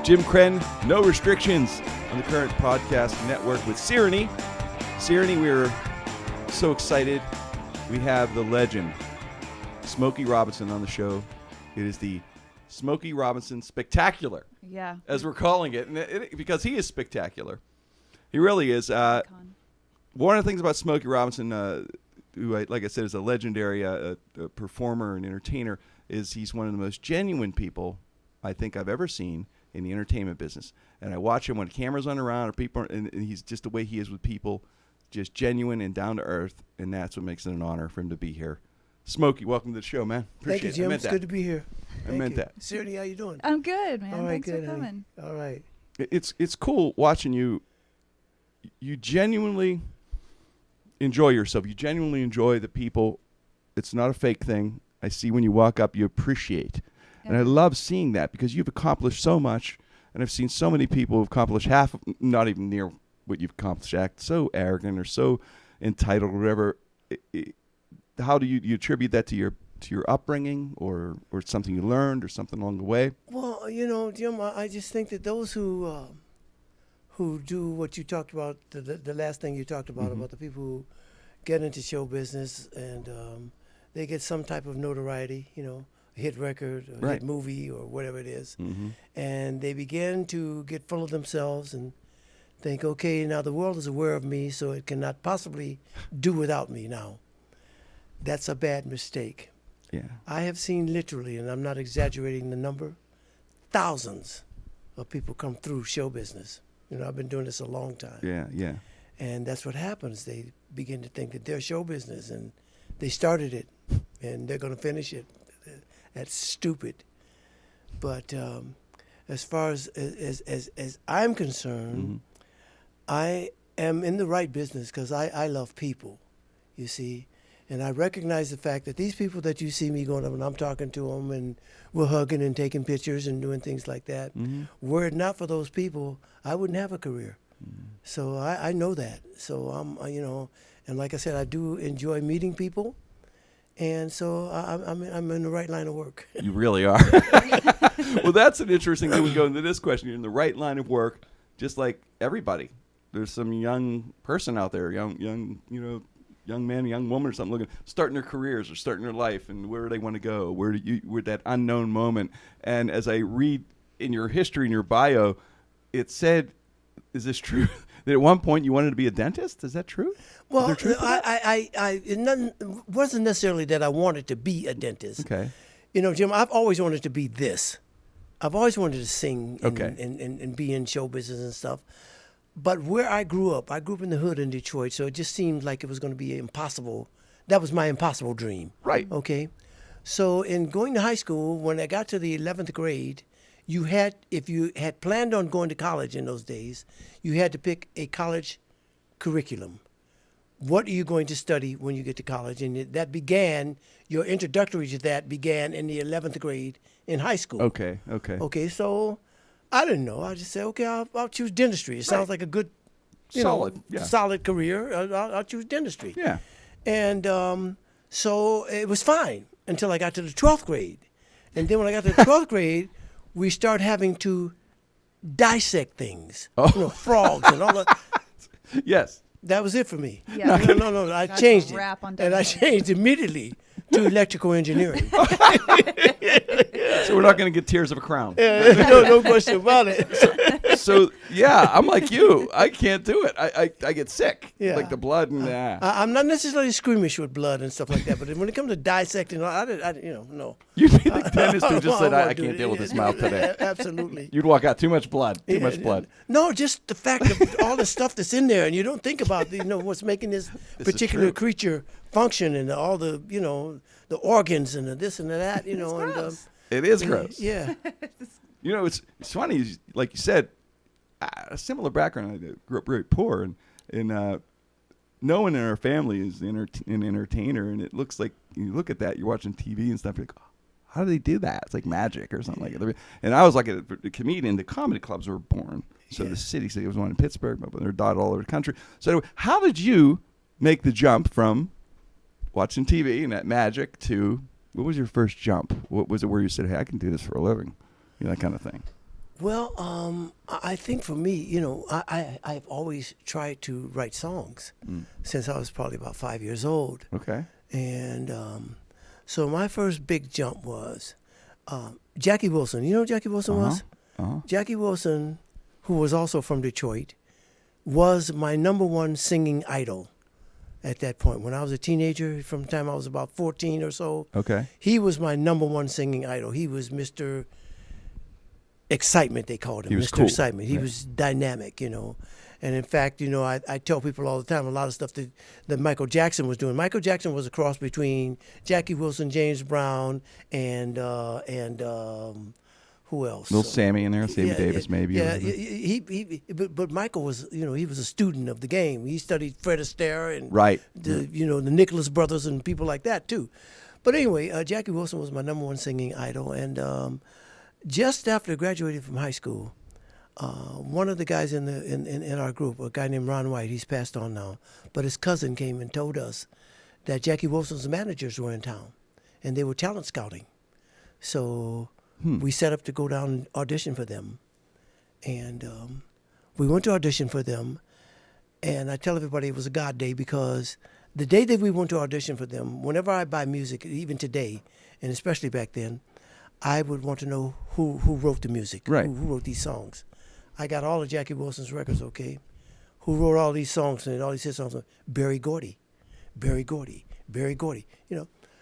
Jim Krenn, No Restrictions on the Current Podcast Network with Sereny. Sereny, we're so excited. We have the legend, Smokey Robinson, on the show. It is the Smokey Robinson Spectacular, as we're calling it, and because he is spectacular. He really is. One of the things about Smokey Robinson, who, like I said, is a legendary a performer and entertainer, is he's one of the most genuine people I think I've ever seen in the entertainment business. And I watch him when cameras aren't around or people, and he's just the way he is with people, just genuine and down to earth, and that's what makes it an honor for him to be here. Smokey, welcome to the show, man. Thank you, Jim. It's good to be here. I meant that. Sereny, how you doing? I'm good, man. All right, Thanks good, for coming. All right. It's cool watching you. You genuinely enjoy yourself. You genuinely enjoy the people. It's not a fake thing. I see when you walk up, you appreciate. And I love seeing that because you've accomplished so much, and I've seen so many people who've accomplished half, not even near what you've accomplished, act so arrogant or so entitled or whatever. How do you attribute that to your upbringing or something you learned or something along the way? Well, Jim, I just think that those who do what you talked about, the last thing you talked about, about the people who get into show business and they get some type of notoriety, a hit record, a hit movie, or whatever it is, and they begin to get full of themselves and think, okay, now the world is aware of me, so it cannot possibly do without me now. That's a bad mistake. Yeah. I have seen literally, and I'm not exaggerating the number, thousands of people come through show business. I've been doing this a long time. Yeah. And that's what happens. They begin to think that they're show business, and they started it, and they're going to finish it. That's stupid. But as far as I'm concerned, I am in the right business because I love people, you see. And I recognize the fact that these people that you see me going up and I'm talking to them and we're hugging and taking pictures and doing things like that, were it not for those people, I wouldn't have a career. So I know that. So and like I said, I do enjoy meeting people. And so I'm in the right line of work. You really are. Well, that's an interesting thing. We go into this question. You're in the right line of work, just like everybody. There's some young person out there, young man, young woman or something starting their careers or starting their life, and where do they want to go? Where that unknown moment? And as I read in your history, in your bio, it said, is this true, that at one point you wanted to be a dentist? Is that true? Well, it wasn't necessarily that I wanted to be a dentist. Okay. Jim, I've always wanted to be this. I've always wanted to sing Okay. and be in show business and stuff. But where I grew up in the hood in Detroit, so it just seemed like it was going to be impossible. That was my impossible dream. Right. Okay. So in going to high school, when I got to the 11th grade, if you had planned on going to college in those days, you had to pick a college curriculum. What are you going to study when you get to college? And your introductory to that began in the 11th grade in high school. Okay. Okay, so I didn't know. I just said, okay, I'll choose dentistry. It sounds like a good, solid career. I'll choose dentistry. Yeah. And so it was fine until I got to the 12th grade. And then when I got to the 12th grade, we start having to dissect things. Oh. Frogs and all that. Yes. That was it for me. Yeah. No. I changed it. Wrap on And I changed immediately to electrical engineering. So we're not going to get tears of a crown. No question about it. So yeah, I'm like you. I can't do it. I get sick. Yeah. Like the blood and I'm not necessarily squeamish with blood and stuff like that, but when it comes to dissecting, no. You'd be the dentist who just said, I won't do can't it. deal with this mouth today. Absolutely. You'd walk out, too much blood. Too much blood. No, just the fact of all the stuff that's in there, and you don't think about what's making this particular creature function, and all the the organs and the this and the that. Gross. It is gross. Yeah. It's funny, like you said, a similar background. I grew up very poor, and no one in our family is an entertainer, and it looks like you look at that, you're watching TV and stuff, you're like, oh, how do they do that? It's like magic or something like that. And I was like a comedian. The comedy clubs were born. So the city was one in Pittsburgh, but they're dotted all over the country. So anyway, how did you make the jump from watching TV and that magic to, what was your first jump? What was it where you said, hey, I can do this for a living? That kind of thing. Well, I think for me, I've always tried to write songs since I was probably about 5 years old. Okay. And so my first big jump was Jackie Wilson. You know who Jackie Wilson was? Jackie Wilson, who was also from Detroit, was my number one singing idol at that point. When I was a teenager, from the time I was about 14 or so, Okay. he was my number one singing idol. He was Mr. Excitement, they called him. He was Mr. cool. Excitement. He Right. was dynamic, And in fact, I tell people all the time a lot of stuff that Michael Jackson was doing. Michael Jackson was a cross between Jackie Wilson, James Brown, and who else? Little Sammy in there, Sammy Yeah, Davis maybe. Yeah, or but Michael was, he was a student of the game. He studied Fred Astaire and Right. the Nicholas brothers and people like that too. But anyway, Jackie Wilson was my number one singing idol, and just after graduating from high school, one of the guys in our group, a guy named Ron White, he's passed on now, but his cousin came and told us that Jackie Wilson's managers were in town, and they were talent scouting. So we set up to go down and audition for them, and we went to audition for them. And I tell everybody it was a God day, because the day that we went to audition for them, whenever I buy music, even today, and especially back then, I would want to know who wrote the music, Right. who wrote these songs. I got all of Jackie Wilson's records, okay? Who wrote all these songs and all these hit songs? Berry Gordy, Berry Gordy, Berry Gordy,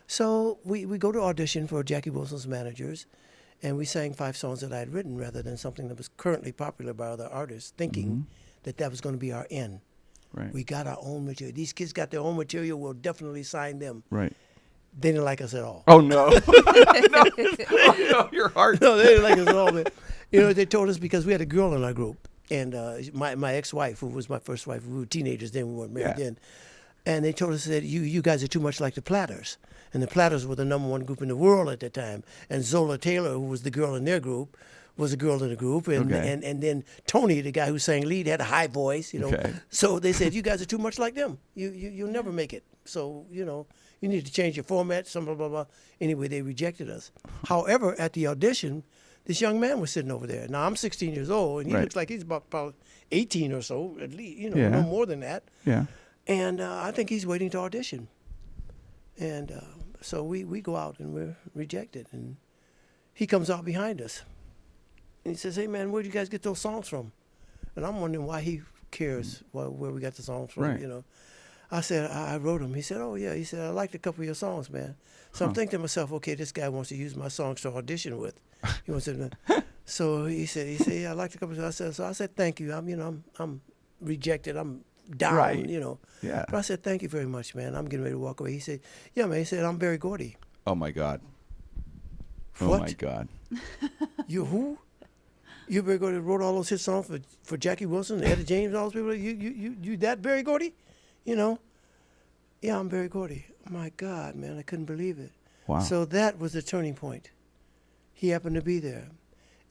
So we go to audition for Jackie Wilson's managers, and we sang 5 songs that I had written rather than something that was currently popular by other artists, thinking that was going to be our end. Right. We got our own material. These kids got their own material. We'll definitely sign them. Right. They didn't like us at all. Oh no. Oh, no, your heart. No, they didn't like us at all, man. They told us because we had a girl in our group, and my ex-wife, who was my first wife, we were teenagers then, we weren't married then, and they told us that you guys are too much like the Platters, and the Platters were the number one group in the world at the time, and Zola Taylor, who was the girl in their group, was a girl in the group, and Okay. and then Tony, the guy who sang lead, had a high voice, Okay. So they said, you guys are too much like them. You'll never make it. So you need to change your format. Some blah blah blah. Anyway, they rejected us. However, at the audition, this young man was sitting over there. Now I'm 16 years old, and he Right. looks like he's about 18 or so, at least. Yeah. No more than that. Yeah. And I think he's waiting to audition. And so we go out and we're rejected. And he comes out behind us. And he says, hey, man, where'd you guys get those songs from? And I'm wondering why he cares where we got the songs from, Right. I said, I wrote them. He said, oh, yeah. He said, I liked a couple of your songs, man. So I'm thinking to myself, okay, this guy wants to use my songs to audition with. He wants to. So he said, yeah, I liked a couple of songs. I said, thank you. I'm rejected. I'm down, Right. Yeah. But I said, thank you very much, man. I'm getting ready to walk away. He said, yeah, man. He said, I'm Berry Gordy. Oh my God. Oh What? my God. You who? You Berry Gordy wrote all those hit songs for Jackie Wilson, Etta James, all those people. You that Berry Gordy? Yeah, I'm Berry Gordy. My God, man, I couldn't believe it. Wow. So that was the turning point. He happened to be there.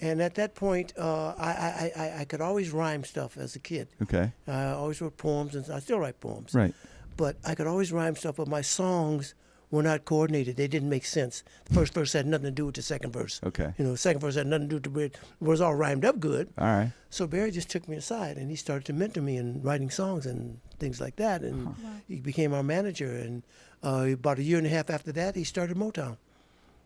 And at that point, I could always rhyme stuff as a kid. Okay. I always wrote poems, and I still write poems. Right. But I could always rhyme stuff, but my songs were not coordinated. They didn't make sense. The first verse had nothing to do with the second verse. Okay. The second verse had nothing to do with it. It was all rhymed up good. All right. So Barry just took me aside, and he started to mentor me in writing songs and things like that. And he became our manager. And about a year and a half after that, he started Motown.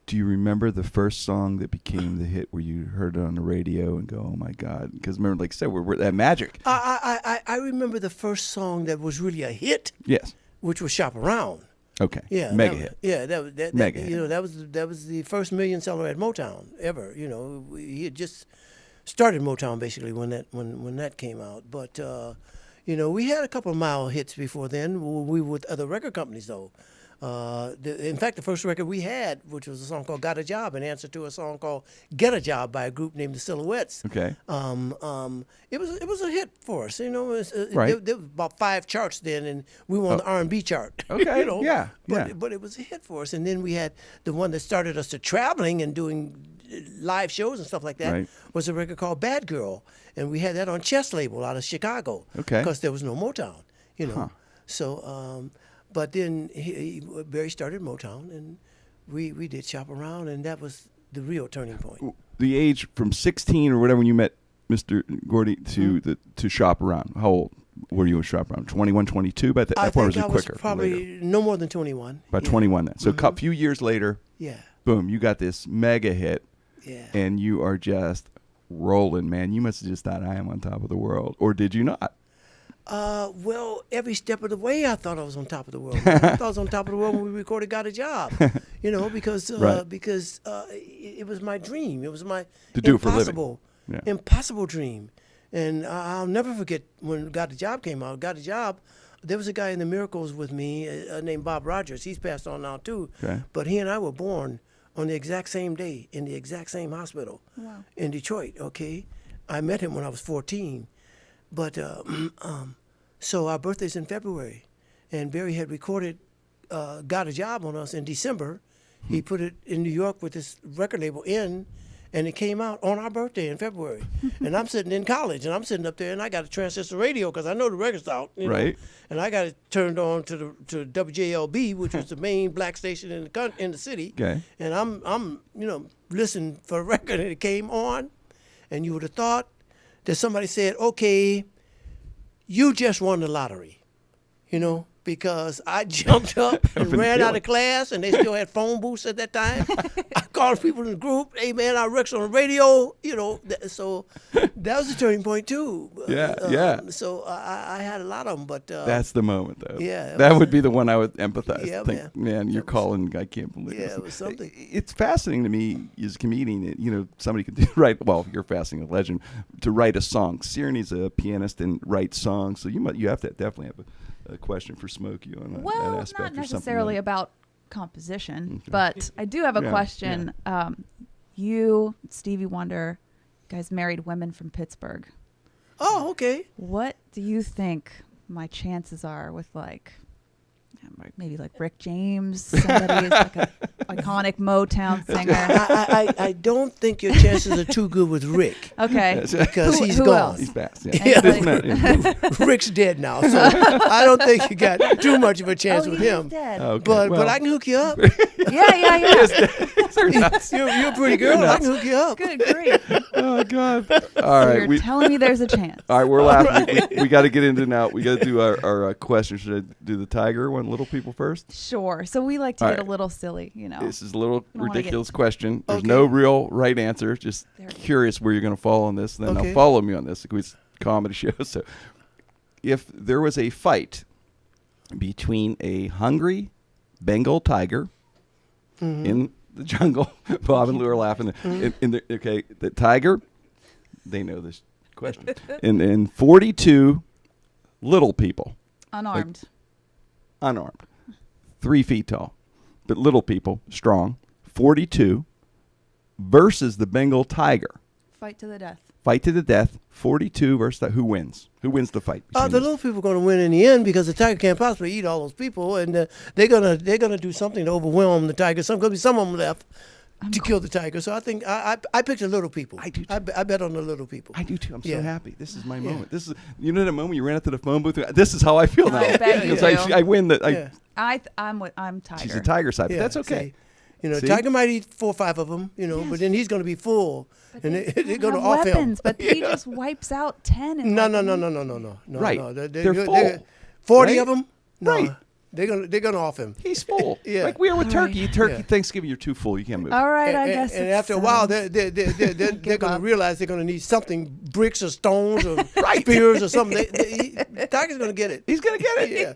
Do you remember the first song that became the hit where you heard it on the radio and go, oh my God? Because remember, like I said, we're that magic. I remember the first song that was really a hit, Yes. which was "Shop Around." Okay. Yeah, Mega that, hit. Yeah, that Mega hit. that was the first million seller at Motown ever. He had just started Motown basically when that came out. But we had a couple of mile hits before then. We were with other record companies though. In fact, the first record we had, which was a song called "Got a Job," in answer to a song called "Get a Job" by a group named the Silhouettes. Okay. It was a hit for us. Right. There was about 5 charts then, and we were on the R&B chart. Okay. Yeah. But it was a hit for us. And then we had the one that started us to traveling and doing live shows and stuff like that. Right. Was a record called "Bad Girl," and we had that on Chess Label out of Chicago. Okay. Because there was no Motown. Huh. So. But then Barry started Motown, and we did "Shop Around," and that was the real turning point. the age from 16 or whatever when you met Mr. Gordy to shop around. How old were you a shop around? 21, 22? But that I part think was I was quicker. probably later. no more than 21. About 21 then. So a few years later, boom, you got this mega hit. Yeah. And you are just rolling, man. You must have just thought I am on top of the world. Or did you not? Well, every step of the way, I thought I was on top of the world. I thought I was on top of the world when we recorded "Got a Job," because it was my dream. It was my to do it for a living. Impossible dream. And I'll never forget when "Got a Job" came out. "Got a Job." There was a guy in the Miracles with me named Bob Rogers. He's passed on now too. Okay. But he and I were born on the exact same day in the exact same hospital in Detroit. Okay, I met him when I was 14. But so our birthday's in February, and Barry had recorded "Got a Job" on us in December. He put it in New York with this record label in, and it came out on our birthday in February. And I'm sitting in college, and I'm sitting up there, and I got a transistor radio because I know the record's out, right? And I got it turned on to WJLB, which was the main black station in the city. Okay. And I'm listening for a record, and it came on, and you would have thought that somebody said, "Okay, you just won the lottery," because I jumped up and ran out of class, and they still had phone booths at that time. I called people in the group, "Hey man, I Rex on the radio," so that was a turning point too. Yeah. So I had a lot of them, but that's the moment, though. Yeah, that would be the one I would empathize. Yeah, think, man, you're calling. I can't believe yeah, this. it was something. It's fascinating to me as a comedian. Somebody could write. Well, you're fascinating, a legend to write a song. Sereny's a pianist and writes songs, so you have to definitely have a question for Smokey on that aspect. Not necessarily about composition, but I do have a question. Yeah. You, Stevie Wonder, guys married women from Pittsburgh. Oh, okay. What do you think my chances are with maybe Rick James, somebody who's like an iconic Motown singer? I don't think your chances are too good with Rick. Okay. Because he's who gone. else? He's fast. Rick's dead now, so I don't think you got too much of a chance with him. Dead. Okay, But I can hook you up. Yeah. You're a pretty girl. I can hook you up. Good grief. Oh God! All So right, you're telling me there's a chance. all right, we're laughing. We got to get into now. We got to do our question. Should I do the Tiger one, Little People first? Sure. So we like to All get right. a little silly, This is a little don't wanna ridiculous question. There's Okay. no real right answer. Just There we go. curious where you're going to fall on this. And then Okay. now follow me on this. It's a comedy show. So, if there was a fight between a hungry Bengal tiger in the jungle, Bob and Lou are laughing. The tiger, they know this question, and 42 little people, Unarmed. unarmed, 3 feet tall, but little people, strong, 42 versus the Bengal tiger. Fight to the death. Fight to the death, 42 versus that. Who wins? Who wins the fight? The little people are going to win in the end because the tiger can't possibly eat all those people, and they're gonna do something to overwhelm the tiger. Some of them left to kill the tiger. So I think I picked the little people. I do too. I bet on the little people. I do too. I'm so Yeah. happy. This is my moment. This is that moment you ran out to the phone booth. This is how I feel now. I bet you Because do. I win the. Yeah. I'm Tiger. She's the tiger side, but Yeah, that's okay. see? See? Tiger might eat 4 or 5 of them, but then he's going to be full, and they're going to off weapons, him. but he just wipes out 10. And No. Right. No. They're full. 40 Right? of them. No, Right. they're gonna off him. He's full. Yeah. Like we are with All turkey. right. Turkey Yeah. Thanksgiving, you're too full. You can't move. All right, I And- guess. And it's after a while, settled. they're going to up. realize they're going to need something, bricks or stones or Right. spears or something. Tiger's going to get it. He's gonna get it. Yeah.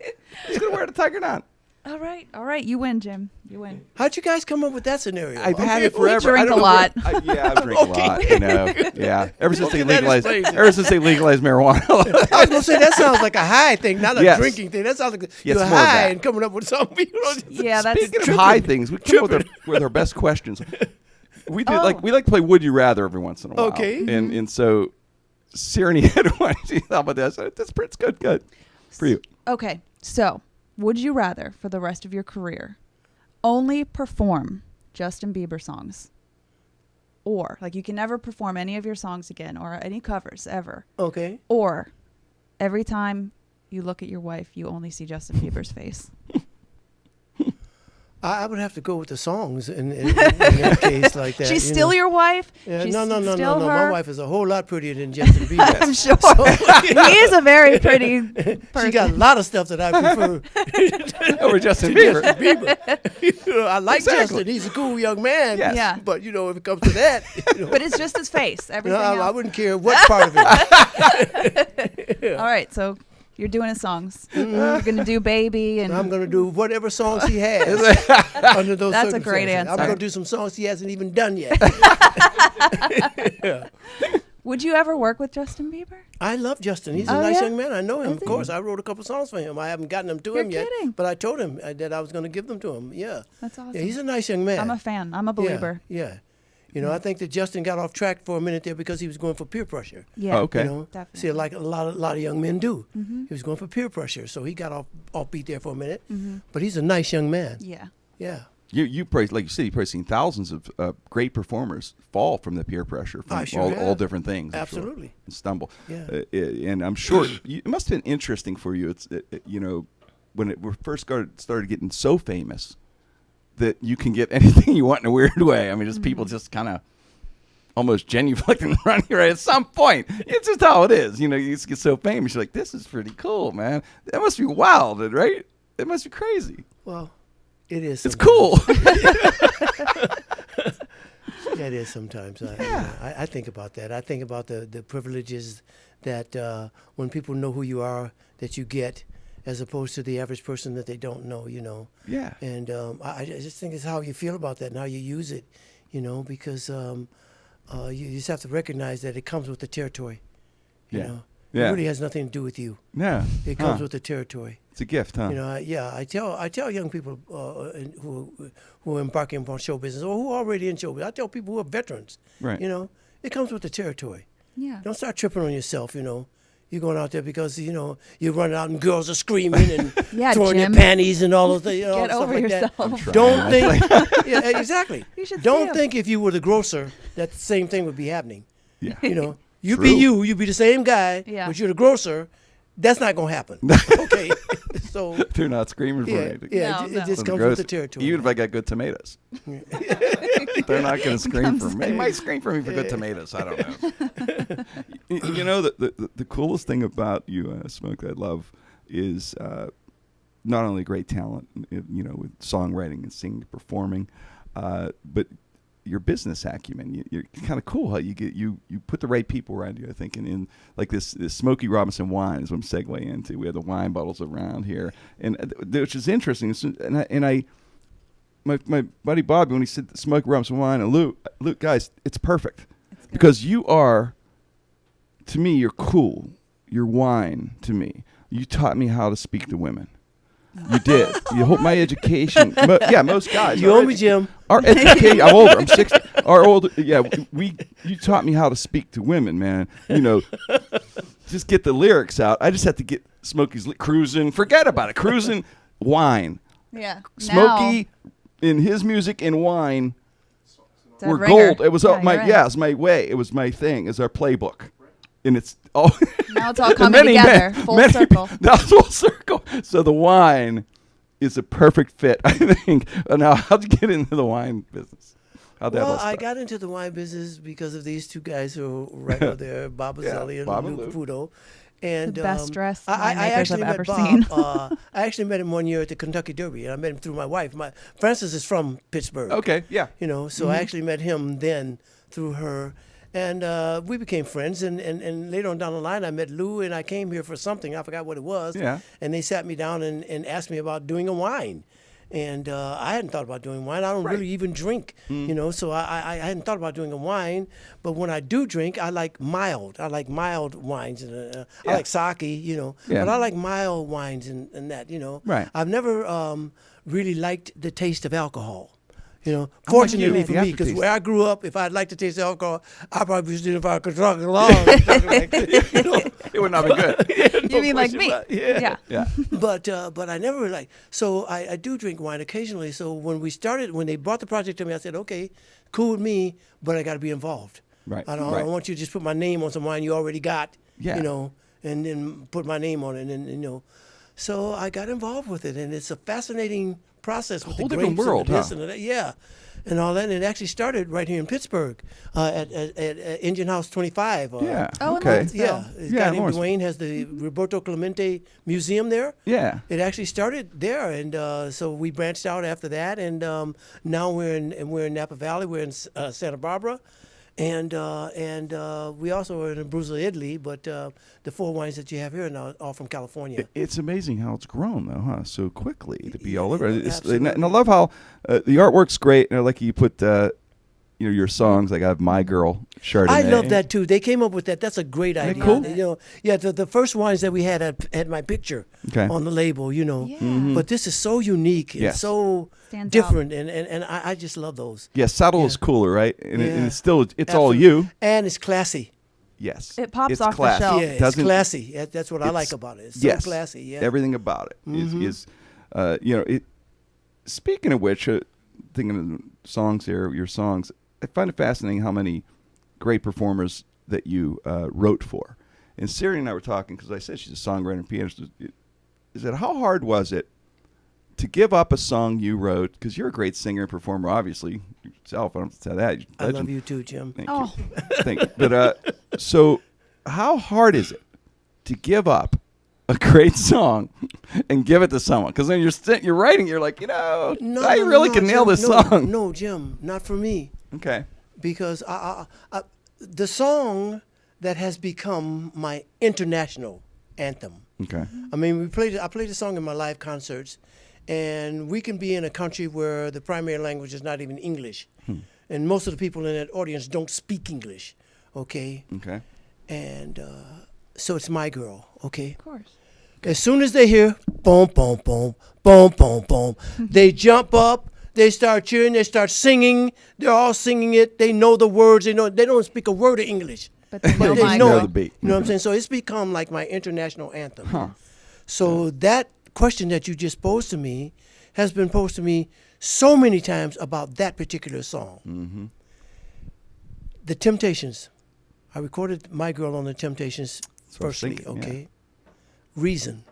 He's gonna wear the tiger knot. All right. You win, Jim. You win. How'd you guys come up with that scenario? I've had it forever. drink I don't a know lot. where- I drink a lot. You know. Yeah. Ever since Okay, they that legalized. explains it. Ever since they legalized marijuana. I was going to say, that sounds like a high thing, not a Yes. drinking thing. That sounds like Yeah, you're it's more of high that. and coming up with something. Yeah, that's Speaking of high things, we come up with our best questions. We do we like to play Would You Rather every once in a while. Okay. And so Sereny had one. She thought about that. So that's pretty good for you. Okay. So, would you rather for the rest of your career only perform Justin Bieber songs, or you can never perform any of your songs again or any covers ever, Okay. or every time you look at your wife, you only see Justin Bieber's face? I would have to go with the songs in that case like that. She's still your wife? Yeah, She's no. Still her? My wife is a whole lot prettier than Justin Bieber. I'm sure. He is a very pretty person. She got a lot of stuff that I prefer Over Justin Bieber. Bieber. I like Exactly. Justin. He's a cool young man. Yes. Yeah. But, if it comes to that, But it's just his face. Everything I else. wouldn't care what part of it. All right, so you're doing his songs. You're going to do Baby. And I'm going to do whatever songs he has under those That's a great circumstances. I'm answer. going to do some songs he hasn't even done yet. Yeah. Would you ever work with Justin Bieber? I love Justin. He's a Oh, nice yeah? young man. I know him, Is of he? course. I wrote a couple songs for him. I haven't gotten them to You're him yet, kidding. but I told him that I was going to give them to him. Yeah. That's awesome. Yeah, he's a nice young man. I'm a fan. I'm a believer. Yeah. I think that Justin got off track for a minute there because he was going for peer pressure. Yeah. Oh, okay. Definitely. See, like a lot of young men do. Mm-hmm. He was going for peer pressure, so he got off beat there for a minute. But he's a nice young man. Yeah. Yeah. You probably, like you said, you've probably seen thousands of great performers fall from the peer pressure from I sure all have. different things. I'm sure, Absolutely. and stumble. Yeah. And I'm sure it must have been interesting for you. It's when it first started getting so famous that you can get anything you want in a weird way. I mean, just people just kind of almost genuflecting around here at some point. It's just how it is. You just get so famous. You're like, this is pretty cool, man. That must be wild, right? It must be crazy. Well, it is. It's sometimes. cool. Yeah, it is sometimes. I think about that. I think about the privileges that when people know who you are, that you get, as opposed to the average person that they don't know, Yeah. And I just think it's how you feel about that and how you use it, because you just have to recognize that it comes with the territory. You Yeah. know? Yeah. It really has nothing to do with you. Yeah. It comes Huh. with the territory. It's a gift, huh? I tell young people who are embarking upon show business or who are already in show business. I tell people who are veterans. Right. It comes with the territory. Yeah. Don't start tripping on yourself. You're going out there because you're running out and girls are screaming and Yeah, throwing Jim. their panties and all of the Get stuff over like yourself. that. Don't trying. think. Yeah, exactly. You should see Don't 'em. think if you were the grocer that the same thing would be happening. Yeah. You True. be you be the same guy, Yeah. but you're the grocer. That's not gonna happen. Okay, so They're not screaming for yeah, me. yeah, No, it no. just From comes grocery- with the territory. Even if I got good tomatoes. They're not going to scream for me. They might scream for me for good tomatoes. I don't know. The coolest thing about you, Smoke, that I love is not only great talent, with songwriting and singing and performing, but your business acumen. You're kind of cool how you put the right people around you, I think. And in like this Smokey Robinson wine is what I'm segueing into. We have the wine bottles around here, and which is interesting. My buddy Bobby, when he said Smokey Robinson wine, and Luke, guys, it's perfect because you are, to me, you're cool. You're wine to me. You taught me how to speak to women. You did. You hope my education. Most guys. You owe me, Jim. Our education. I'm older. I'm 60. Our older. Yeah, you taught me how to speak to women, man. Just get the lyrics out. I just have to get Smokey's cruising. Forget about it. Cruising, wine. Yeah. Smokey, in his music and wine, Now, were Dead ringer. gold. It was Yeah, my you're right. yeah, it was my way. It was my thing. It's our playbook, and it's all. Now it's all coming together. Full circle. That's full circle. So the wine is a perfect fit, I think. Now, how'd you get into the wine business? How'd that all Well, I start? got into the wine business because of these two guys who are right out there, Bob Azzelli Bob and and Luke Luke. Caputo. And The best dressed I winemakers actually I've met ever Bob. seen. I actually met him one year at the Kentucky Derby, and I met him through my wife. Frances is from Pittsburgh. Okay, yeah. So I actually met him then through her, and we became friends. And later on down the line, I met Lou, and I came here for something. I forgot what it was. Yeah. And they sat me down and asked me about doing a wine. And I hadn't thought about doing wine. I don't really even drink, so I hadn't thought about doing a wine. But when I do drink, I like mild. I like mild wines. And I like sake, Yeah. but I like mild wines and that, Right. I've never really liked the taste of alcohol. with Fortunately you. for The me, because aftertaste. where I grew up, if I'd like to taste alcohol, I probably was doing if I could talk along. It would not be good. You mean like question me? about it. Yeah. Yeah. But I never really like. So I do drink wine occasionally. So when they brought the project to me, I said, okay, cool with me, but I got to be involved. Right, I don't right. want you to just put my name on some wine you already got. Yeah. And then put my name on it, and So I got involved with it, and it's a fascinating process with Whole the different grapes world, and this huh? and that. Yeah, and all that. And it actually started right here in Pittsburgh at Engine House 25. Yeah. Oh, okay. and Yeah, a Yeah, guy named Lawrence. Dwayne has the Roberto Clemente Museum there. Yeah. It actually started there, and so we branched out after that, and now we're in Napa Valley. We're in Santa Barbara, and we also are in Brussels, Italy. But the 4 wines that you have here are now all from California. It's amazing how it's grown, though, huh? So quickly to be all over. And I absolutely. love how the artwork's great. And I like you put, your songs. Like I have My Girl, Chardonnay. I love that too. They came up with that. That's a great Isn't it idea. cool? You know, yeah. The first wines that we had my picture Okay. on the label. You know, Yeah. but this is so unique and Yes. so Stands different, and I just love those. Yeah, subtle Yeah. is cooler, right? And, and Yeah. it's still, it's all Absolutely. you. And it's classy. Yes. It pops It's off the classy. shelf. Yeah, it's Doesn't- classy. That's what I it's- like about it. It's so yes. classy. Yeah. Everything about it is it. Speaking of which, thinking of songs here, your songs, I find it fascinating how many great performers that you wrote for. And Sereny and I were talking because I said she's a songwriter and pianist. Is that how hard was it to give up a song you wrote? Because you're a great singer and performer, obviously yourself. I don't have to tell that. You're a I love legend. you too, Jim. Thank Oh. you. Thank you. But so, how hard is it to give up a great song and give it to someone? Because when you're writing, you're like, I really can nail Jim, this no, song. No, Jim, not for me. Okay. Because the song that has become my international anthem. Okay. I mean, I played the song in my live concerts, and we can be in a country where the primary language is not even English, and most of the people in that audience don't speak English. Okay. Okay. And so it's My Girl. Okay. Of course. As soon as they hear boom, boom, boom, boom, boom, boom, they jump up, they start cheering, they start singing. They're all singing it. They know the words. They don't speak a word of English, But they know but they my know girl. it. the beat. You know what I'm saying? So it's become like my international anthem. Huh. So that question that you just posed to me has been posed to me so many times about that particular song. Mm-hmm. The Temptations. I recorded My Girl on the Temptations That's what I was firstly, thinking, yeah. okay? Reason.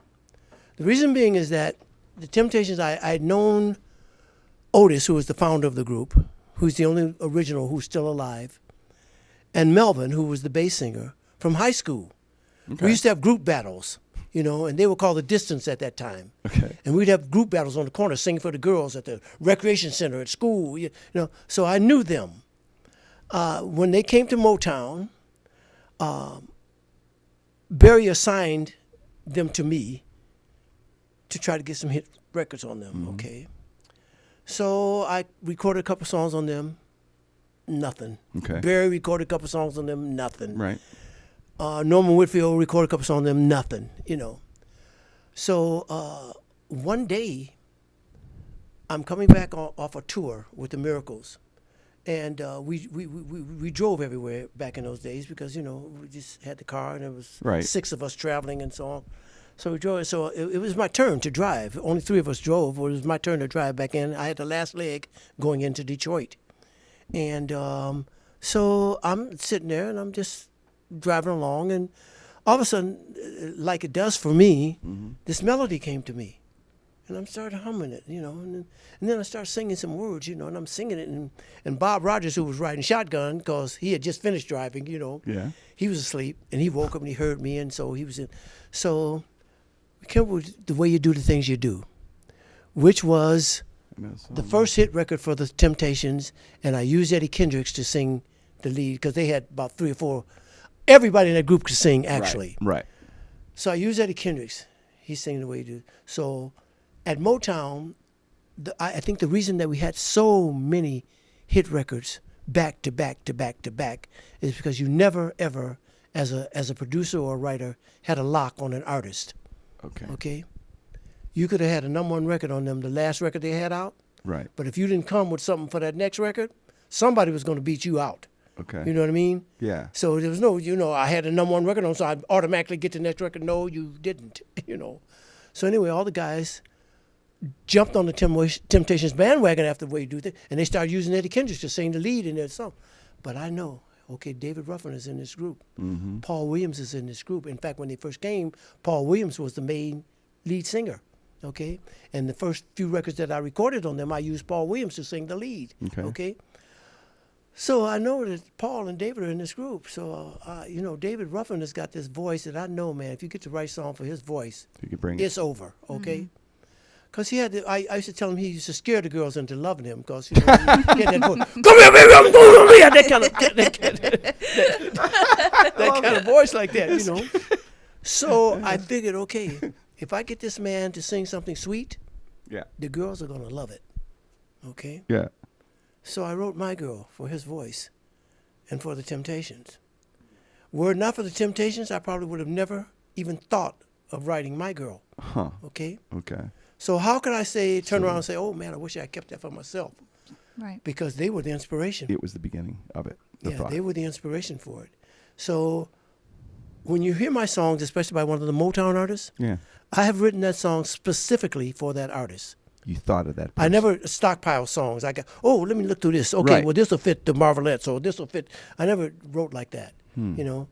The reason being is that the Temptations, I'd known Otis, who was the founder of the group, who's the only original who's still alive, and Melvin, who was the bass singer, from high school. Okay. We used to have group battles, and they were called The Distance at that time. Okay. And we'd have group battles on the corner, singing for the girls at the recreation center, at school, So I knew them. When they came to Motown, Barry assigned them to me to try to get some hit records on them, okay? So I recorded a couple songs on them, nothing. Okay. Barry recorded a couple songs on them, nothing. Right. Norman Whitfield recorded a couple songs on them, nothing, So one day, I'm coming back off a tour with the Miracles. And we drove everywhere back in those days because, we just had the car and there was Right. 6 of us traveling and so on. So we drove. So it was my turn to drive. Only 3 of us drove. It was my turn to drive back in. I had the last leg going into Detroit. And so I'm sitting there and I'm just driving along. And all of a sudden, like it does for me, this melody came to me. And I started humming it, and then I started singing some words, and I'm singing it. And Bob Rogers, who was riding shotgun, because he had just finished driving, Yeah. he was asleep, and he woke up and he heard me, and so he was in. So we came up with The Way You Do the Things You Do, which was the first hit record for the Temptations, and I used Eddie Kendricks to sing the lead, because they had about 3 or 4. Everybody in that group could sing, actually. Right. So I used Eddie Kendricks. He's singing The Way You Do. So at Motown, I think the reason that we had so many hit records back to back to back to back is because you never ever, as a producer or a writer, had a lock on an artist. Okay. Okay, you could have had a #1 record on them, the last record they had out, Right. but if you didn't come with something for that next record, somebody was going to beat you out. Okay. You know what I mean? Yeah. So there was no, I had a #1 record on, so I'd automatically get the next record. No, you didn't. So anyway, all the guys jumped on the Temptations bandwagon after The Way You Do Things, and they started using Eddie Kendricks to sing the lead in their song. But I know, okay, David Ruffin is in this group. Mm-hmm. Paul Williams is in this group. In fact, when they first came, Paul Williams was the main lead singer, okay? And the first few records that I recorded on them, I used Paul Williams to sing the lead, okay? So I know that Paul and David are in this group. So, David Ruffin has got this voice that I know, man, if you get the right song for his voice, You can bring it's over, okay? Because he had, I used to tell him he used to scare the girls into loving him because, he had that voice. Come here, baby, I'm going to that kind of voice like that, you know. So I figured, okay, if I get this man to sing something sweet, the girls are going to love it, okay? Yeah. So I wrote My Girl for his voice and for the Temptations. Were it not for the Temptations, I probably would have never even thought of writing My Girl, okay? Okay. So how could I turn around and say, oh, man, I wish I kept that for myself? Right. Because they were the inspiration. It was the beginning of it. The They were the inspiration for it. So when you hear my songs, especially by one of the Motown artists, I have written that song specifically for that artist. You thought of that person. I never stockpile songs. I got, let me look through this. Okay, well, this will fit the Marvelettes, or this will fit. I never wrote like that. You know,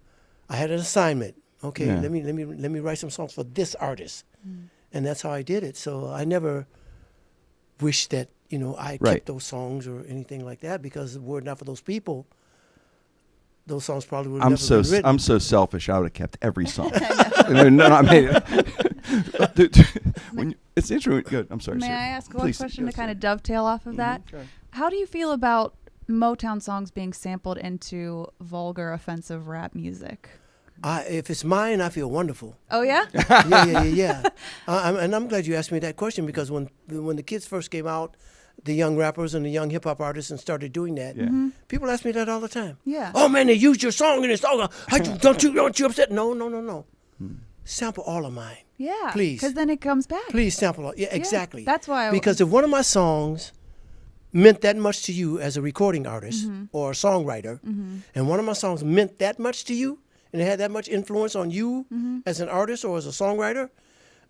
I had an assignment. Okay, let me write some songs for this artist. And that's how I did it. So I never wished that, I kept those songs or anything like that, because were it not for those people, those songs probably would have never been written. I'm so selfish. I would have kept every song. It's interesting. Good. I'm sorry. May Sarah. I ask one Please. question Yes, to kind of dovetail off of that? Okay. How do you feel about Motown songs being sampled into vulgar, offensive rap music? If it's mine, I feel wonderful. Oh, yeah? Yeah. And I'm glad you asked me that question, because when the kids first came out, the young rappers and the young hip-hop artists, and started doing that, people ask me that all the time. Yeah. Oh, man, they used your song in this song. Don't you upset? No. Sample all of mine. Yeah. Please. Because then it comes back. Please sample all. Yeah, exactly. That's why because if one of my songs meant that much to you as a recording artist or a songwriter, and one of my songs meant that much to you, and it had that much influence on you as an artist or as a songwriter,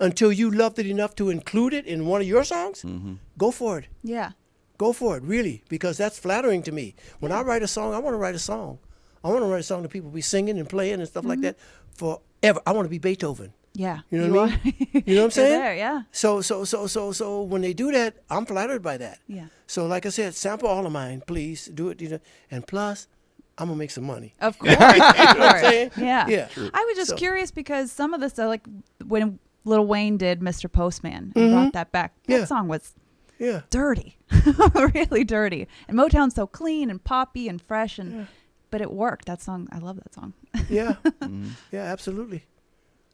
until you loved it enough to include it in one of your songs, go for it. Yeah. Go for it, really, because that's flattering to me. When I write a song, I want to write a song. I want to write a song that people be singing and playing and stuff like that forever. I want to be Beethoven. Yeah. You know what I mean? You know what I'm saying? There, yeah. So when they do that, I'm flattered by that. Yeah. So like I said, sample all of mine, please do it. And plus, I'm gonna make some money. Of course. Of course. saying? Yeah. True. I was just curious, because some of the stuff, like when Lil Wayne did Mr. Postman and brought that back, that song was dirty, really dirty. And Motown's so clean and poppy and fresh, but it worked. That song, I love that song. Yeah, absolutely.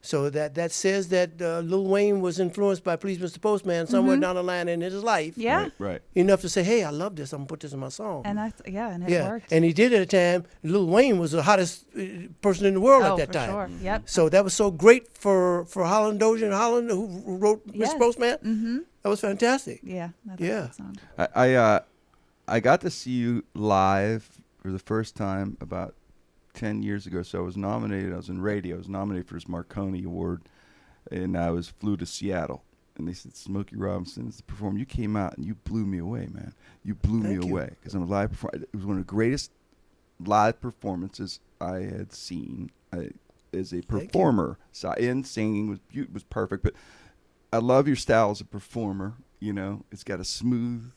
So that says that Lil Wayne was influenced by Please Mr. Postman somewhere down the line in his life. Yeah. Right. Enough to say, hey, I love this. I'm going to put this in my song. And that's, and it worked. And he did it at a time. Lil Wayne was the hottest person in the world at that for time. Sure. Yep. So that was so great for Holland Dozier and Holland, who wrote Mr. Postman. That was fantastic. Yeah. That's a good song. I got to see you live for the first time about 10 years ago. So I was nominated. I was in radio. I was nominated for this Marconi Award, and I flew to Seattle. And they said, Smokey Robinson is the performer. You came out and you blew me away, man. You blew me away, because I'm a live performer. It was one of the greatest live performances I had seen as a performer. So, and singing was perfect. But I love your style as a performer. You know, it's got a smooth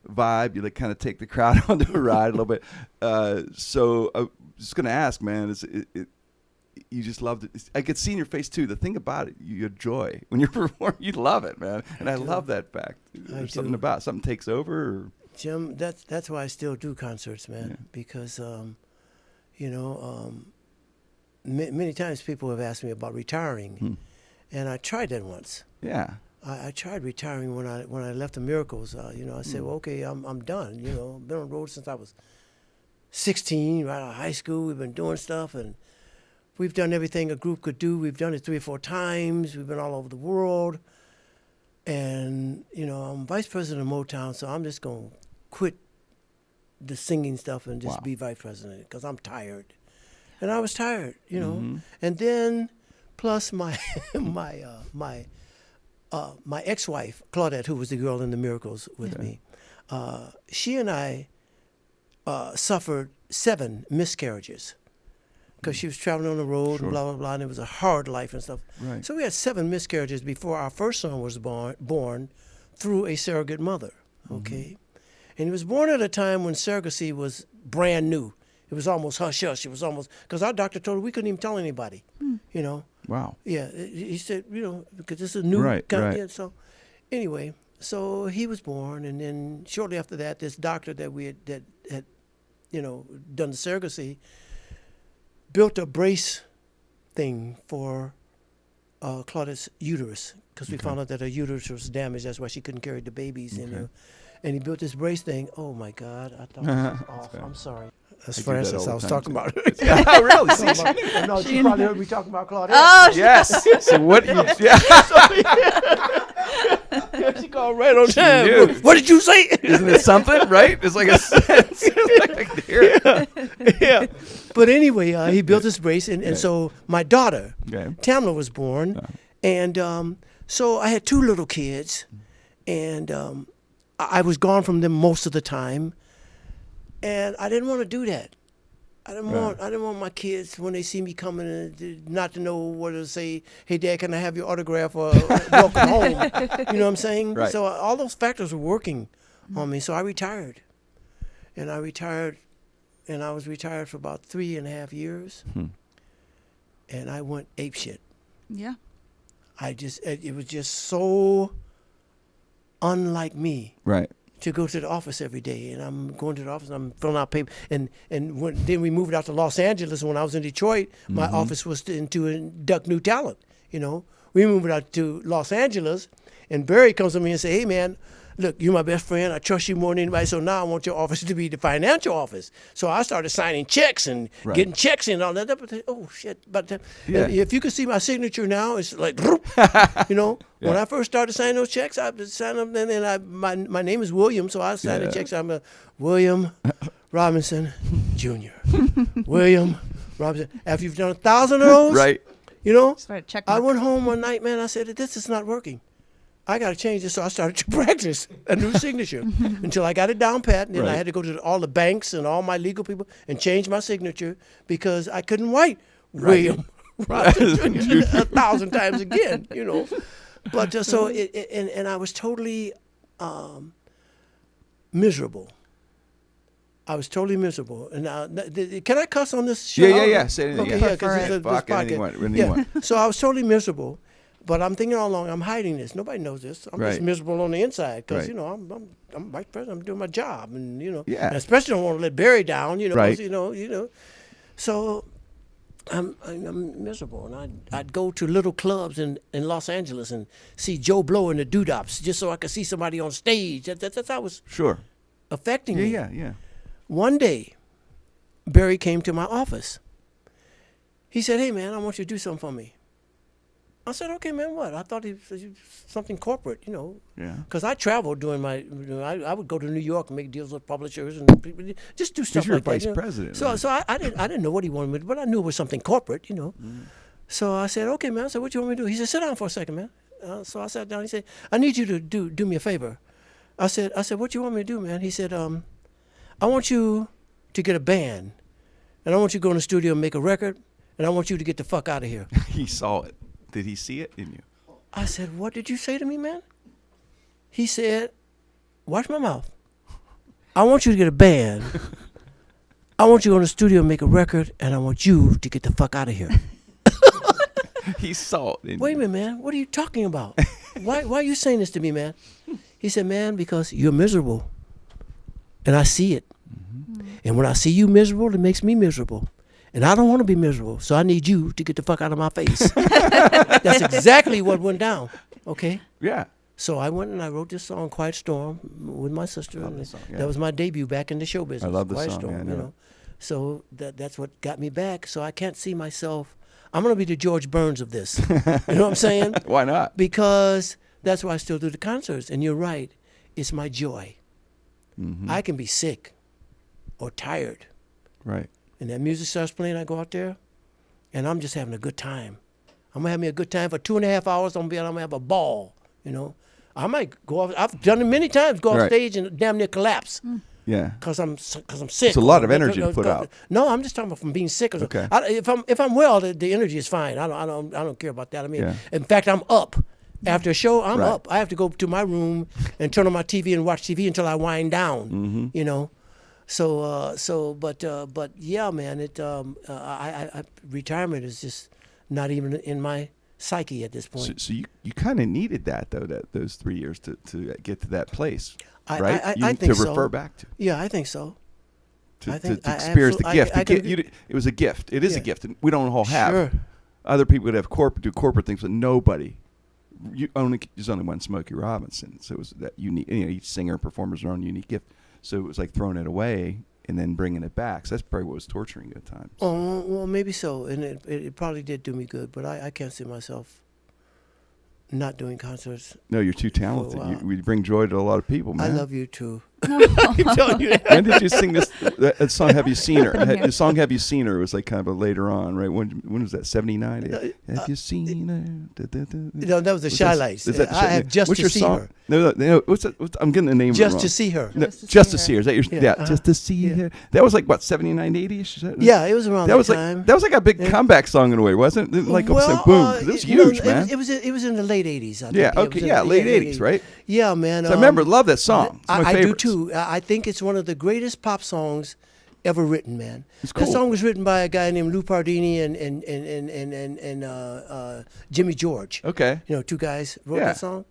vibe. You like kind of take the crowd on the ride a little bit. So I was just gonna ask, man, you just loved it. I could see in your face too. The thing about it, you enjoy when you perform. You love it, man, and I love that fact. There's something takes over. Or, Jim, that's why I still do concerts, man, because many times people have asked me about retiring, and I tried that once. Yeah. I tried retiring when I left the Miracles. I said, well, okay, I'm done. I've been on the road since I was 16, right out of high school. We've been doing stuff, and we've done everything a group could do. We've done it 3 or 4 times. We've been all over the world. And, I'm vice president of Motown, so I'm just going to quit the singing stuff and just be vice president, because I'm tired. And I was tired, And then, plus my my ex-wife, Claudette, who was the girl in the Miracles with me, she and I suffered 7 miscarriages because she was traveling on the road Sure. and blah, blah, blah, and it was a hard life and stuff. Right. So we had 7 miscarriages before our first son was born through a surrogate mother, okay? And he was born at a time when surrogacy was brand new. It was almost hush-hush. It was almost, because our doctor told her we couldn't even tell anybody, you know? Wow. Yeah, he said, you know, because this is a new Right, kind right. yeah, so anyway, so he was born, and then shortly after that, this doctor that had you know, done the surrogacy, built a brace thing for Claudia's uterus, because we found out that her uterus was damaged. That's why she couldn't carry the babies. Okay. And he built this brace thing. Oh my God, I thought this was off. I'm sorry. That's I do that Francis. all I the was time, talking too. about. Yeah, really? See? No, she probably heard me talking about Claudia. Oh, Yes. So what? Yeah. She called right on time. knew. What did you say? Isn't it something? Right? It's like a sense. I can hear it. Yeah. But anyway, he built this brace, and so my daughter, Okay. Tamla, was born, and so I had 2 little kids, and I was gone from them most of the time, and I didn't want to do that. I didn't want my kids, when they see me coming, not to know whether to say, "Hey, Dad, can I have your autograph?" or "Welcome home." You know what I'm saying? Right. So all those factors were working on me. So I retired, and I was retired for about 3.5 years, and I went apeshit. Yeah. It was just so unlike me Right. to go to the office every day, and I'm going to the office, I'm filling out paper, and then we moved out to Los Angeles. When I was in Detroit, my office was to induct new talent. You know, we moved out to Los Angeles, and Barry comes to me and say, "Hey, man, look, you're my best friend. I trust you more than anybody. So now I want your office to be the financial office." So I started signing checks and Right. getting checks and all that. But oh shit! But Yeah. if you could see my signature now, it's like, you know. Yeah. When I first started signing those checks, I signed them, and then my name is William, so I signed Yeah. the checks. I'm a William Robinson Jr. William Robinson. After you've done 1,000 of those, Right. you know, Just write a check I mark. went home one night, man. I said, "This is not working. I got to change this." So I started to practice a new signature until I got it down pat. And then I Right. had to go to all the banks and all my legal people and change my signature because I couldn't write William Robinson Jr. 1,000 times again, you know. But so and I was totally miserable. I was totally miserable. And can I cuss on this show? Yeah. Say anything. Okay, yeah. yeah, 'cause it's a- this Fuck anything you podcast. want. Anything you want. So I was totally miserable, but I'm thinking all along, I'm hiding this. Nobody knows this. I'm Right. just miserable on the inside because Right. you know I'm vice president. I'm doing my job, and you know, Yeah. and especially don't want to let Barry down. You know, 'cause, Right. you know. So I'm miserable, and I'd go to little clubs in Los Angeles and see Joe Blow and the Doodops just so I could see somebody on stage. That's how it was Sure. affecting me. Yeah. One day, Barry came to my office. He said, "Hey, man, I want you to do something for me." I said, "Okay, man, what?" I thought it was something corporate, you know. Yeah. Because I traveled during my, you know, I would go to New York and make deals with publishers and people, just do stuff you're like that. vice you know. president, So, right? so I didn't know what he wanted me to do, but I knew it was something corporate, you know. So I said, "Okay, man." I said, "What you want me to do?" He said, "Sit down for a second, man." So I sat down. He said, "I need you to do me a favor." I said, "What you want me to do, man?" He said, "I want you to get a band, and I want you to go in the studio and make a record, and I want you to get the fuck out of here." He saw it. Did he see it in you? I said, "What did you say to me, man?" He said, "Watch my mouth. I want you to get a band. I want you to go in the studio and make a record, and I want you to get the fuck out of here." He saw it in Wait a you. minute, man. What are you talking about? Why are you saying this to me, man? He said, "Man, because you're miserable, and I see it. And when I see you miserable, it makes me miserable. And I don't want to be miserable, so I need you to get the fuck out of my face." That's exactly what went down, okay? Yeah. So I went and I wrote this song, Quiet Storm, with my sister. Love And the song, yeah. That was my debut back in the show business. love the Quiet song, Storm, yeah, I you know. know. So that's what got me back. So I can't see myself. I'm going to be the George Burns of this. You know what I'm saying? Why not? Because that's why I still do the concerts. And you're right. It's my joy. Mm-hmm. I can be sick or tired. Right. And that music starts playing, I go out there, and I'm just having a good time. I'm going to have me a good time for 2.5 hours. I'm going to have a ball, you know. I might go off. I've done it many times, go off Right. stage and damn near collapse. Yeah. Because I'm sick. It's a lot of energy to put out. No, I'm just talking about from being sick. Okay. If I'm well, the energy is fine. I don't care about that. I mean, Yeah. in fact, I'm up. After a show, I'm Right. up. I have to go to my room and turn on my TV and watch TV until I wind down. Mm-hmm. You know. But yeah, man, retirement is just not even in my psyche at this point. So you kind of needed that though, those 3 years to get to that place, right? I think to refer so. back to. Yeah, I think so. To I think experience the gift. It was a gift. It is a Yeah. gift, and we don't all have. Sure. Other people would have do corporate things, but nobody. There's only one Smokey Robinson, so it was that unique. Each singer and performer's their own unique gift. So it was like throwing it away and then bringing it back. So that's probably what was torturing you at times. Oh, well, maybe so, and it probably did do me good, but I can't see myself not doing concerts. No, you're too talented. wow. You bring joy to a lot of people, man. I love you too. I'm telling you. When did you sing that song? Have you seen her? Happened here. The song "Have You Seen Her" was like kind of a later on, right? When was that? 79. Have you seen her? No, that was the Shy Lights. Is that the I have just What's to your see song? her. No. What's that? I'm getting the name Just wrong. to see her. No, Just just to to See see Her. her. Is that your? Yeah, Yeah, uh-huh. just to see Yeah. her. That was like what 79, 80ish. Yeah, it was around That was time. like a big comeback song in a way, wasn't it? Like well, boom, 'cause it was no, huge, man. It was in the late '80s. I think. Yeah. It was Okay. in Yeah. the Late 80s, right? Yeah, man. So I remember, love that song. It's my I do favorites. too. I think it's one of the greatest pop songs ever written, man. It's That cool. song was written by a guy named Lou Pardini and Jimmy George. Okay. You know, two guys wrote Yeah. that song.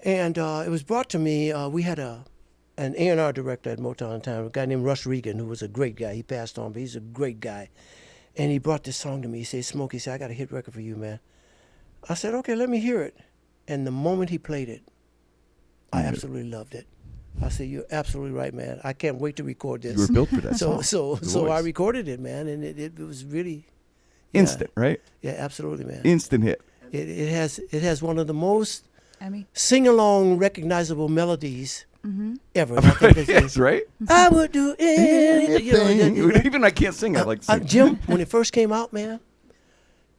And it was brought to me. We had an A&R director at Motown at the time, a guy named Russ Regan, who was a great guy. He passed on, but he's a great guy. And he brought this song to me. He said, "Smokey, I got a hit record for you, man." I said, "Okay, let me hear it." And the moment he played it, I absolutely loved it. I said, "You're absolutely right, man. I can't wait to record this." You were built for that so song. so I voice. recorded it, man, and it was really yeah. Instant, right? Yeah, absolutely, man. Instant hit. It has one of the most Emmy. sing-along recognizable melodies Mm-hmm. ever. And I think that's- Yes, right? I would do anything. You know, Even I can't sing. I like to sing. Jim, when it first came out, man,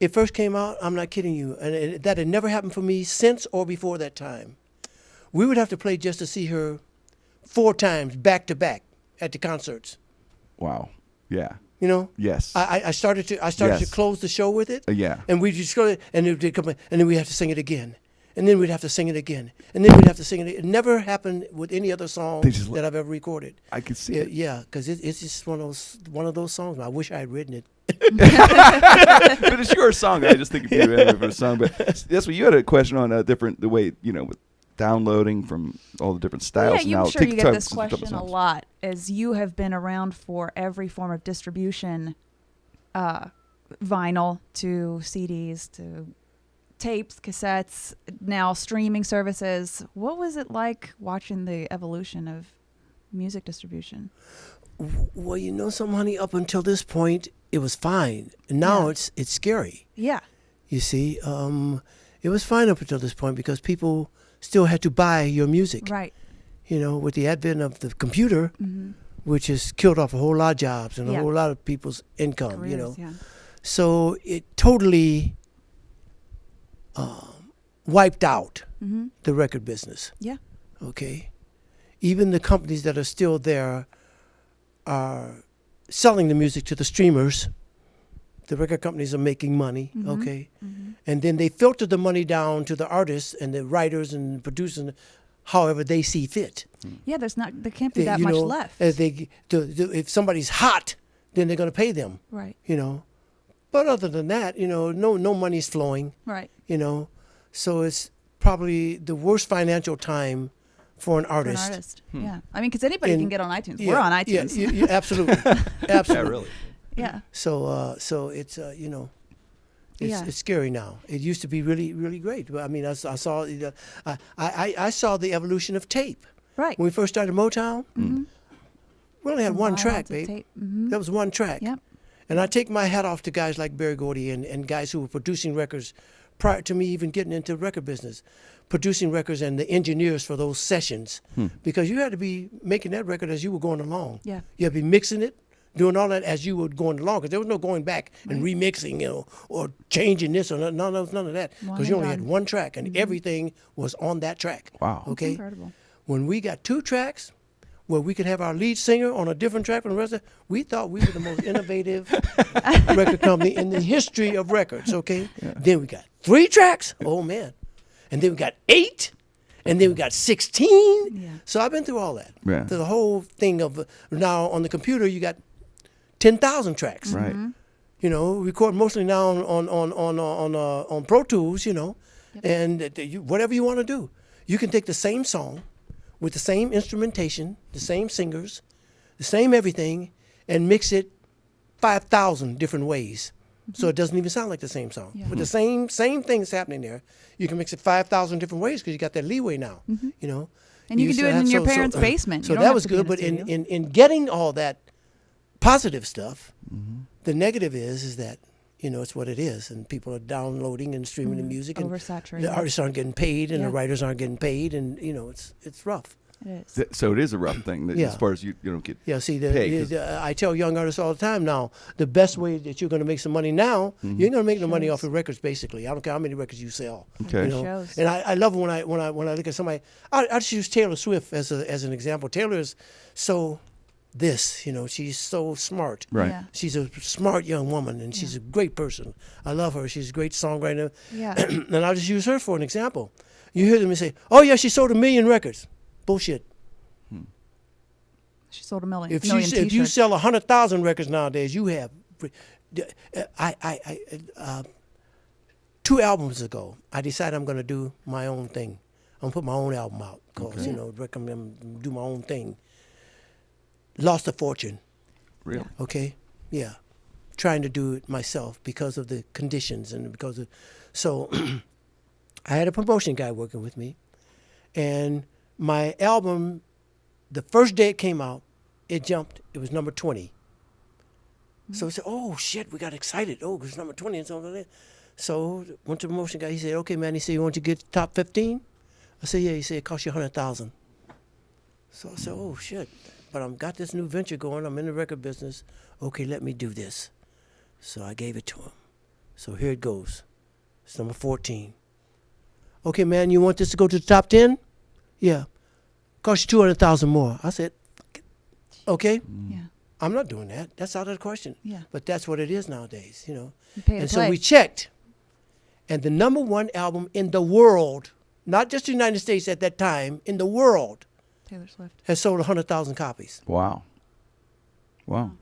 I'm not kidding you, and that had never happened for me since or before that time. We would have to play Just to See Her 4 times back to back at the concerts. Wow. Yeah. You know, Yes. I started to Yes. close the show with it. Yeah. And we just go, and it would come, and then we have to sing it again, and then we'd have to sing it again, and then we'd have to sing it. It never happened with any other song They just that I've ever recorded. I could see Yeah, it. yeah, because it's just one of those songs. I wish I had written it. But it's your song. I just think of you anyway for a song. But that's what you had a question on the way, with downloading from all the different styles. Yeah, now. I'm sure you get TikTok, this some couple question a songs. lot, as you have been around for every form of distribution, vinyl to CDs to tapes, cassettes, now streaming services. What was it like watching the evolution of music distribution? Well, you know something, honey, up until this point, it was fine. And now Yeah. it's scary. Yeah. You see, it was fine up until this point because people still had to buy your music. Right. You know, with the advent of the computer, Mm-hmm. which has killed off a whole lot of jobs and Yeah. a whole lot of people's income, Careers, you know. yeah. So it totally wiped out Mm-hmm. the record business. Yeah. Okay. Even the companies that are still there are selling the music to the streamers. The record companies are making money, Mhm. okay? Mm-hmm. And then they filter the money down to the artists and the writers and producers, however they see fit. Yeah, there can't be They- that you much know, left. if somebody's hot, then they're going to pay them, Right. you know. But other than that, no money's flowing, Right. you know. So it's probably the worst financial time for an For artist. an artist. Yeah. I mean, because anybody And- can get on iTunes. Yeah, We're on iTunes. Yeah, absolutely. Absolutely. Yeah, really. Yeah. So it's Yeah. it's scary now. It used to be really really great. I mean, I saw I saw the evolution of tape Right. when we first started Motown. Mm-hmm. We only had one Vinyl track, to babe. tape. Mm-hmm. That was one track. Yep. And I take my hat off to guys like Berry Gordy and guys who were producing records prior to me even getting into record business, producing records and the engineers for those sessions, because you had to be making that record as you were going along. Yeah. You had to be mixing it, doing all that as you were going along, because there was no going back and remixing, or changing this or none of that, One because you and only had done. one track and everything was on that track. Wow. Okay. Incredible. When we got 2 tracks, where we could have our lead singer on a different track from the rest of it. We thought we were the most innovative record company in the history of records, okay? Yeah. Then we got 3 tracks. Oh, man. And then we got 8. And then we got 16. Yeah. So I've been through all that. Yeah. The whole thing of now on the computer, you got 10,000 tracks. Right. You know, record mostly now on Pro Tools, you know, and whatever you want to do. You can take the same song with the same instrumentation, the same singers, the same everything, and mix it 5,000 different ways. So it doesn't even sound like the same song. Yeah. With the same things happening there, you can mix it 5,000 different ways because you got that leeway now, you know. And you can used do to it in have- your parents' basement. So You don't that have was to be in good, a but in, studio. in getting all that positive stuff, the negative is that, you know, it's what it is, and people are downloading and streaming the music, and Oversaturated. the artists aren't getting paid, and Yeah. the writers aren't getting paid, and you know, it's rough. It is. So it is a rough thing that Yeah. as far as you don't get Yeah, see, paid. 'Cause- I tell young artists all the time now, the best way that you're going to make some money now, you ain't going to make no money off of records. Basically, I don't care how many records you sell. Okay. You know? Shows. And I love it when I look at somebody. I just use Taylor Swift as an example. Taylor is so you know, she's so smart. Right. Yeah. She's a smart young woman, and she's a great person. I love her. She's a great songwriter. Yeah. And I'll just use her for an example. You hear them and say, "Oh yeah, she sold 1 million records." Bullshit. She sold a million. If million if you t-shirts. sell 100,000 records nowadays, you have. 2 albums ago, I decided I'm going to do my own thing. I'm going to put my own album out because you know, recommend do my own thing. Lost a fortune. Really? Okay, yeah, trying to do it myself because of the conditions and because of. So, I had a promotion guy working with me, and my album, the first day it came out, it jumped. It was number 20. So I said, "Oh shit!" We got excited. Oh, it's number 20 and something like that. So went to the promotion guy. He said, "Okay, man." He said, "You want to get top 15?" I said, "Yeah." He said, "It costs you 100,000." So I said, "Oh shit!" But I've got this new venture going. I'm in the record business. Okay, let me do this. So I gave it to him. So here it goes. It's number 14. Okay, man, you want this to go to the top 10? Yeah. Cost you 200,000 more. I said, fuck it. Okay. Yeah. I'm not doing that. That's out of the question. Yeah. But that's what it is nowadays, you know. You pay to And play. so we checked. And the number 1 album in the world, not just the United States at that time, in the world, Taylor Swift. has sold 100,000 copies. Wow. Wow.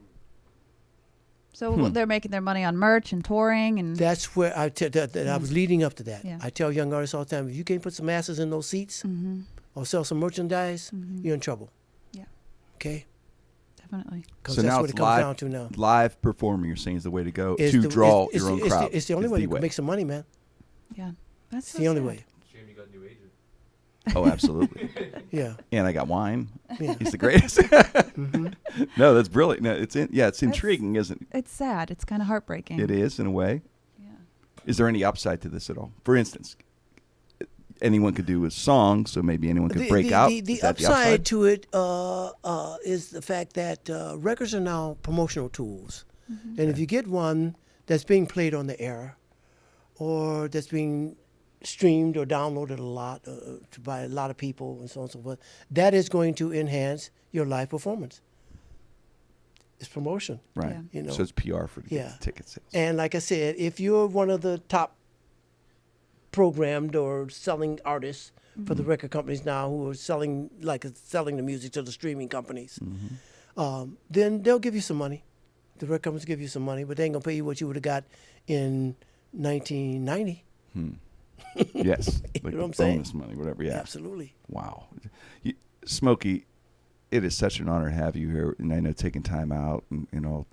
So they're making their money on merch and touring and That's where I was leading up to that. Yeah. I tell young artists all the time, if you can't put some asses in those seats or sell some merchandise, you're in trouble. yeah, Okay? definitely. Because So that's now what it's it comes live. down to now. Live performing, you're saying, is the way to go Is to the- draw it's your own the- crowd. It's the only is way the to make some money, man. Yeah, that's It's so the only sad. way. Shame you got a new agent. Oh, absolutely. Yeah. And I got wine. Yeah. He's the greatest. No, that's brilliant. No, it's intriguing, isn't it? It's sad. It's kind of heartbreaking. It is in a way. Yeah. Is there any upside to this at all? For instance, anyone could do a song, so maybe anyone could break out. The Is that upside to it is the fact that records are now promotional tools. And if you get one that's being played on the air or that's being streamed or downloaded a lot by a lot of people and so on and so forth, that is going to enhance your live performance. It's promotion. Right. Yeah. You know. So it's PR for the Yeah. ticket sales. And like I said, if you're one of the top programmed or selling artists for the record companies now who are selling the music to the streaming companies, then they'll give you some money. The record companies give you some money, but they ain't gonna pay you what you would have got in 1990. Yes. You Like know what the I'm saying? bonus money, whatever. Yeah. Absolutely. Wow. Smokey, it is such an honor to have you here. And I know taking time out and,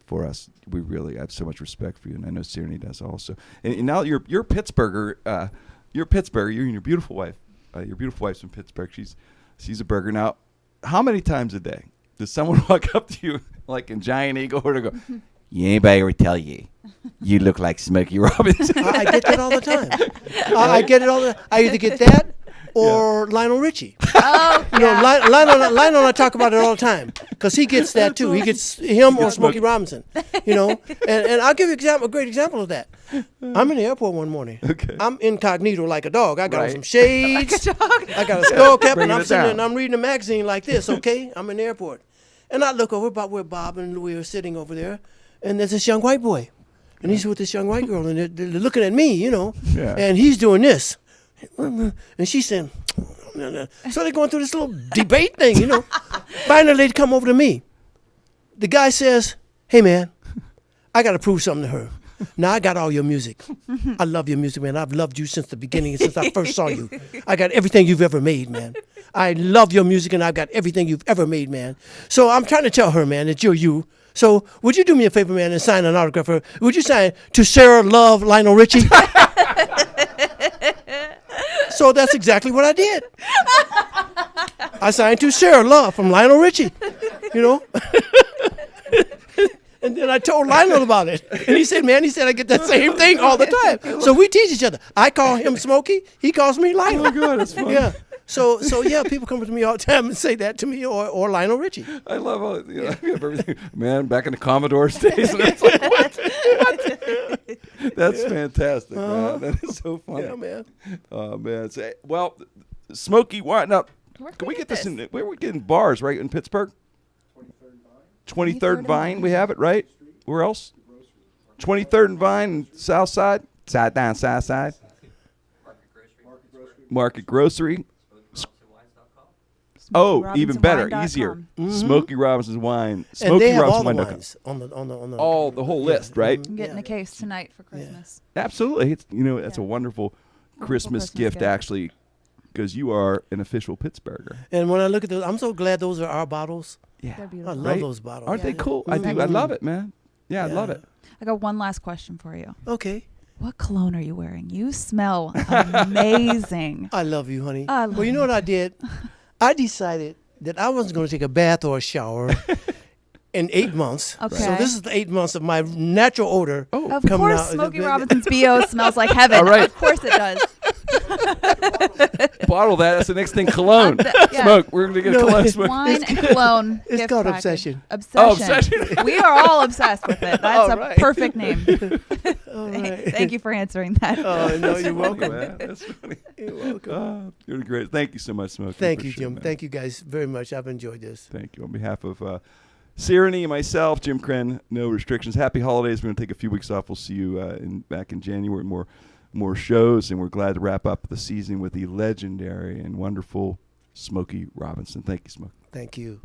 for us, we really have so much respect for you. And I know Sereny does also. And now you're Pittsburgher. You're Pittsburgher. You and your beautiful wife. Your beautiful wife's from Pittsburgh. She's a burger. Now, how many times a day does someone walk up to you like in Giant Eagle or to go, "You anybody ever tell you look like Smokey Robinson?" I get that all the time. I get it all the time. I either get that or Lionel Richie. Oh, You know, Lionel and I talk about it all the time because he gets that too. He gets him or Smokey Robinson. You know, and I'll give you a great example of that. I'm in the airport one morning. Okay. I'm incognito like a dog. I got on Right. some shades. Like a dog. I got a skull cap, Bringing and I'm it sitting there down. and I'm reading a magazine like this. Okay, I'm in the airport, and I look over about where Bob and Louie are sitting over there, and there's this young white boy, and he's with this young white girl, and they're looking at me, you know, Yeah. and he's doing this, and she's saying. No. So they're going through this little debate thing, you know. Finally, they come over to me. The guy says, "Hey, man, I got to prove something to her. Now, I got all your music. I love your music, man. I've loved you since the beginning, since I first saw you. I got everything you've ever made, man. I love your music, and I've got everything you've ever made, man. So I'm trying to tell her, man, that you're you. So would you do me a favor, man, and sign an autograph for her? Would you sign to Sarah Love Lionel Richie?" So that's exactly what I did. I signed to Sarah Love from Lionel Richie, you know. And then I told Lionel about it. And he said, man, I get that same thing all the time. So we tease each other. I call him Smokey. He calls me Lionel. Oh, my God, that's funny. Yeah. So yeah, people come to me all the time and say that to me or Lionel Richie. I love how, you know, I have everything. Man, back in the Commodore's days. And it's like, what? That's fantastic, man. That is so funny. Yeah, man. Oh, man. Well, Smokey, why not? Where Can we get this in? Where are we getting bars, right, in Pittsburgh? 23rd and Vine, we have it, right? Where else? 23rd and Vine, and South Side. Side down, South Side. Market Grocery. Oh, even better, easier. Smokey Robinson's Wine. And they have all the SmokeyRobinsonWine.com. wines on the All the whole list, right? I'm getting a case tonight for Christmas. Absolutely. It's, you know, that's a wonderful Christmas Christmas gift, gift. actually, because you are an official Pittsburgher. And when I look at those, I'm so glad those are our bottles. Yeah. They're I beautiful. love Right? those bottles. Aren't they Yeah. cool? I do. I love it, man. Yeah, I love Yeah. it. I got one last question for you. Okay. What cologne are you wearing? You smell amazing. I love you, honey. I love Well, you know what I did? I decided that I wasn't going to take a bath or a shower in 8 months. Okay. So this is the 8 months of my natural odor. Oh, Of coming course, out. Smokey Robinson's BO smells like heaven. All right. Of course it does. bottle that. That's the next thing. Cologne. Yeah. Smoke. We're going to get No, cologne. Smoke. Wine and cologne. It's gift called package. Obsession. Obsession. Oh, Obsession. We are all obsessed with it. That's All a right. perfect name. All right. Thank you for answering that. Oh, no, you're welcome. Man, that's funny. You're welcome. You're great. Thank you so much, Smokey. Thank for you, sure, Jim. man. Thank you guys very much. I've enjoyed this. Thank you. On behalf of Sereny and myself, Jim Krenn, No Restrictions. Happy holidays. We're going to take a few weeks off. We'll see you back in January. More shows, and we're glad to wrap up the season with the legendary and wonderful Smokey Robinson. Thank you, Smokey. Thank you.